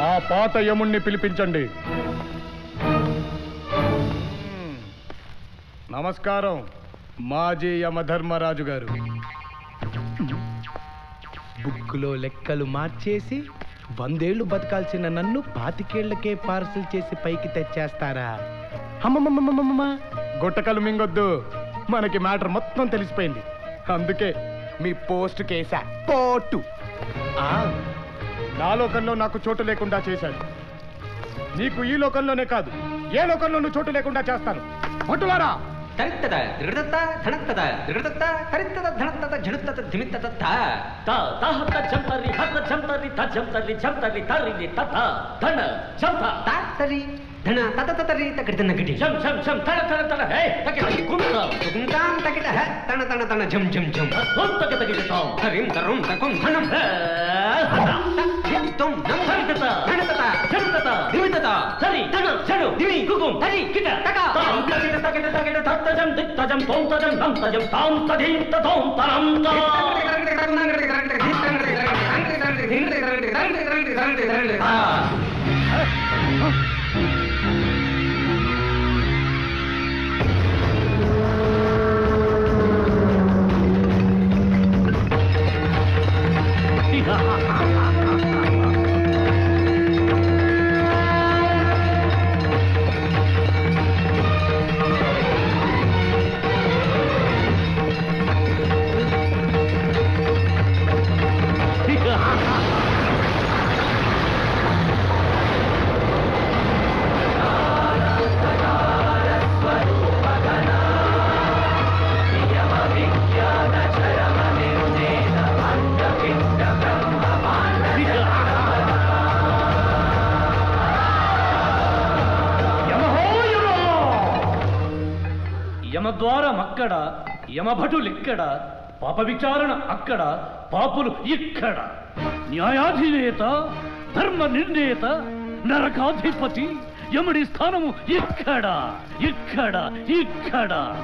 ఆ పాత యముణ్ణి పిలిపించండి. నమస్కారం మాజీ యమధర్మరాజు గారు. బుక్కులో లెక్కలు మార్చేసి 100 ఏళ్లు బతకాల్సిన నన్ను 25 పార్సల్ చేసి పైకి తెచ్చేస్తారా? అమ్మమ్మమ్మమ్మమ్మ, గుట్టకలు మింగొద్దు, మనకి మ్యాటర్ మొత్తం తెలిసిపోయింది. అందుకే మీ పోస్ట్ కేసా పోటు. నా లోకంలో నాకు చోటు లేకుండా చేశాడు. నీకు ఈ లోకంలోనే కాదు, ఏ లోకంలోనూ చోటు లేకుండా చేస్తాను. పట్టులారా. తరిత్తద దృఢత ధనత్తద దృఢత తరిత్తద ధనత్తద జడుత్తద ధిమిత్తద త తహత జంతరి హత జంతరి త జంతరి జంతరి తరిని తత ధన జంత తాతరి ధన తత తతరి తకిటన గడి జం జం జం తన తన తన హే తకిట కుంత కుంతాం తకిట హ తన తన తన జం జం జం తం తకిట తాం తరిం తరుం తకుం ధనం తం నం తరితత ధనతత జంతత ధిమిత్తద తరి ధన జడు దివి కుకుం తరి కిట తక తాం తకిట తకిట తకిట తత్తజం దిత్తజం తోం తజం నం తజం తాం తదీం తోం తరం తా యమద్వారం అక్కడ, యమభటులిక్కడ, పాప విచారణ అక్కడ, పాపులు ఇక్కడ. న్యాయాధినేత, ధర్మ నిర్ణేత, నరకాధిపతి, యముడి స్థానము ఇక్కడ ఇక్కడ ఇక్కడ.